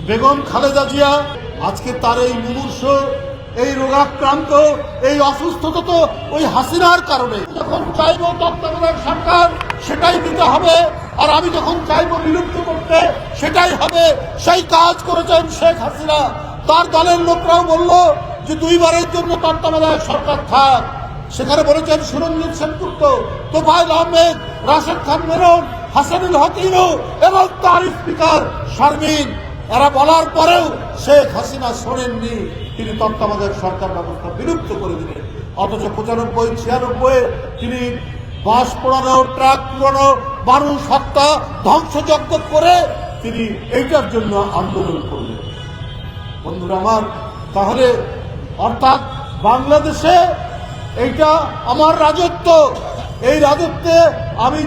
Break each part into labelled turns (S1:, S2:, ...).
S1: বেগম খালেদা জিয়া আজকে তার এই মুমূর্ষ, এই রোগাক্রান্ত, এই অসুস্থতা তো ওই হাসিনার কারণে। যখন চাইব তত্ত্বাবধায়ক সরকার সেটাই দিতে হবে, আর আমি যখন চাইব বিলুপ্ত করতে সেটাই হবে। সেই কাজ করেছেন শেখ হাসিনা। তার দলের লোকরাও বলল যে 2 বারের জন্য তত্ত্বাবধায়ক সরকার থাক। সেখানে বলেছেন সুরঞ্জিত সেনগুপ্ত, তোফায়েল আহমেদ, রাশেদ খান মেনন, হাসানুল হক ইনু এবং তার স্পিকার শারমিন। এরা বলার পরেও শেখ হাসিনা শোনেননি, তিনি তত্ত্বাবধায়ক সরকার ব্যবস্থা বিলুপ্ত করে দিলেন। অথচ 95-96 তিনি বাস পোড়ানো, ট্রাক পুরানো, মানুষ হত্যা, ধ্বংসযজ্ঞ করে তিনি এইটার জন্য আন্দোলন করলেন। বন্ধুরা আমার, তাহলে অর্থাৎ বাংলাদেশে এইটা আমার রাজত্ব, এই রাজত্বে আমি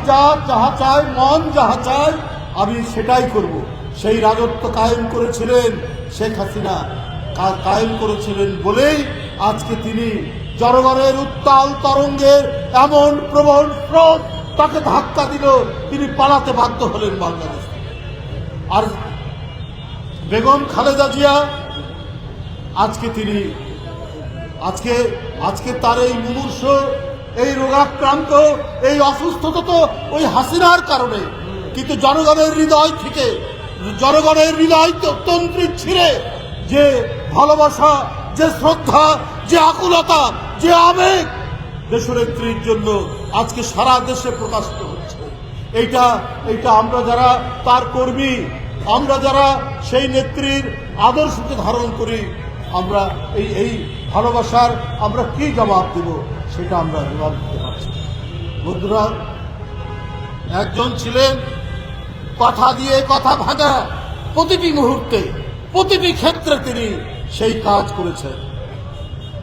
S1: যাহা চাই, মন যাহা চাই আমি সেটাই করব। সেই রাজত্ব কায়েম করেছিলেন শেখ হাসিনা, কায়েম করেছিলেন বলেই আজকে তিনি জনগণের উত্তাল তরঙ্গের এমন প্রবল স্রোত তাকে ধাক্কা দিল, তিনি পালাতে বাধ্য হলেন বাংলাদেশ। আর বেগম খালেদা জিয়া আজকে তার এই মুমূর্ষ, এই রোগাক্রান্ত, এই অসুস্থতা তো ওই হাসিনার কারণে। কিন্তু জনগণের হৃদয় থেকে, জনগণের হৃদয় তন্ত্রী ছিঁড়ে যে ভালোবাসা, যে শ্রদ্ধা, যে আকুলতা, যে আবেগ দেশনেত্রীর জন্য আজকে সারা দেশে প্রকাশিত হচ্ছে। এইটা আমরা যারা তার কর্মী, আমরা যারা সেই নেত্রীর আদর্শকে ধারণ করি, আমরা এই ভালোবাসার আমরা কি জবাব দেব সেটা আমরা জবাব দিতে পারছি। বন্ধুরা, একজন ছিলেন কথা দিয়ে কথা ভাঙা, প্রতিটি মুহূর্তে, প্রতিটি ক্ষেত্রে তিনি সেই কাজ করেছেন।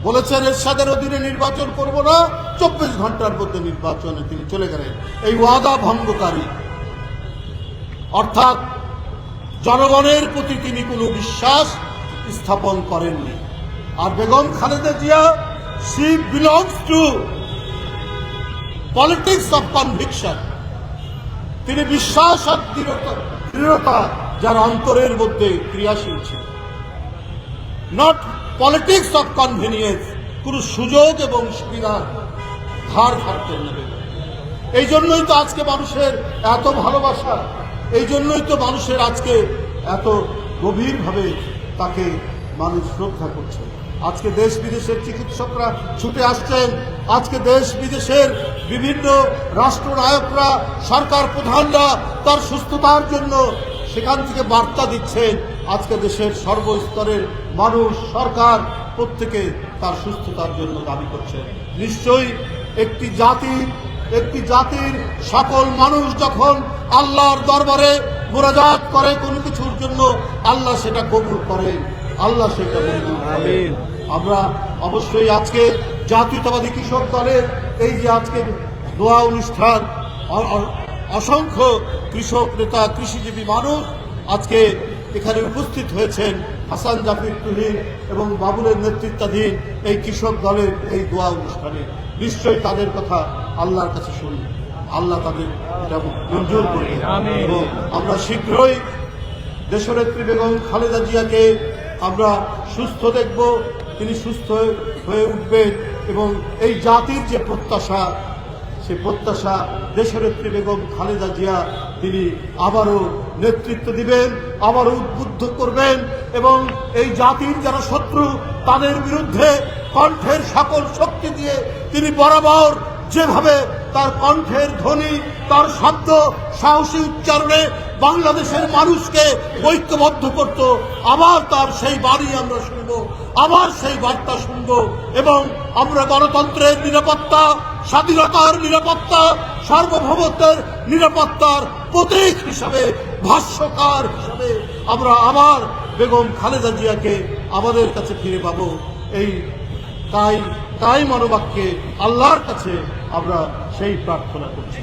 S1: বলেছেন এরশাদের অধীনে নির্বাচন করব না, 24 ঘন্টার মধ্যে নির্বাচনে তিনি চলে গেলেন। এই ওয়াদা ভঙ্গকারী, অর্থাৎ জনগণের প্রতি তিনি কোনো বিশ্বাস স্থাপন করেননি। আর Begum Khaleda Zia, she belongs to politics of conviction। তিনি বিশ্বাস আর দৃঢ়তা যার অন্তরের মধ্যে ক্রিয়াশীল ছিল, নট পলিটিক্স অফ কনভেনিয়েন্স, কোন সুযোগ এবং সুবিধা ধার ধারতেন না। এই জন্যই তো আজকে মানুষের এত ভালোবাসা, এই জন্যই তো মানুষের আজকে এত গভীরভাবে তাকে মানুষ শ্রদ্ধা করছে। আজকে দেশ বিদেশের চিকিৎসকরা ছুটে আসছেন, আজকে দেশ বিদেশের বিভিন্ন রাষ্ট্রনায়করা, সরকার প্রধানরা তার সুস্থতার জন্য সেখান থেকে বার্তা দিচ্ছেন। আজকে দেশের সর্বস্তরের মানুষ, সরকার প্রত্যেকে তার সুস্থতার জন্য দাবি করছে। নিশ্চয়ই একটি জাতির সকল মানুষ যখন আল্লাহর দরবারে মুরাজাত করে কোনো কিছুর জন্য, আল্লাহ সেটা কবুল করেন, আল্লাহ সেটা কবুল করেন। আমরা অবশ্যই আজকে জাতীয়তাবাদী কৃষক দলের এই যে আজকে দোয়া অনুষ্ঠান, অসংখ্য কৃষক নেতা, কৃষিজীবী মানুষ আজকে এখানে উপস্থিত হয়েছেন। হাসান জাফর তুহিন এবং বাবুলের নেতৃত্বাধীন এই কৃষক দলের এই দোয়া অনুষ্ঠানে নিশ্চয়ই তাদের কথা আল্লাহর কাছে শুনি, আল্লাহ তাদের এটা মঞ্জুর করবেন। এবং আমরা শীঘ্রই দেশনেত্রী বেগম খালেদা জিয়াকে আমরা সুস্থ দেখব, তিনি সুস্থ হয়ে উঠবেন এবং এই জাতির যে প্রত্যাশা, সে প্রত্যাশা দেশনেত্রী বেগম খালেদা জিয়া তিনি আবারও নেতৃত্ব দিবেন, আবারও উদ্বুদ্ধ করবেন এবং এই জাতির যারা শত্রু তাদের বিরুদ্ধে কণ্ঠের সকল শক্তি দিয়ে তিনি বরাবর যেভাবে তার কণ্ঠের ধ্বনি, তার শব্দ, সাহসী উচ্চারণে বাংলাদেশের মানুষকে ঐক্যবদ্ধ করত, আবার তার সেই বাণী আমরা শুনব, আবার সেই বার্তা শুনব এবং আমরা গণতন্ত্রের নিরাপত্তা, স্বাধীনতার নিরাপত্তা, সার্বভৌমত্বের নিরাপত্তার প্রতীক হিসাবে, ভাষ্যকার হিসাবে আমরা আবার বেগম খালেদা জিয়াকে আমাদের কাছে ফিরে পাবো। এই তাই মনোবাক্যে আল্লাহর কাছে আমরা সেই প্রার্থনা করছি।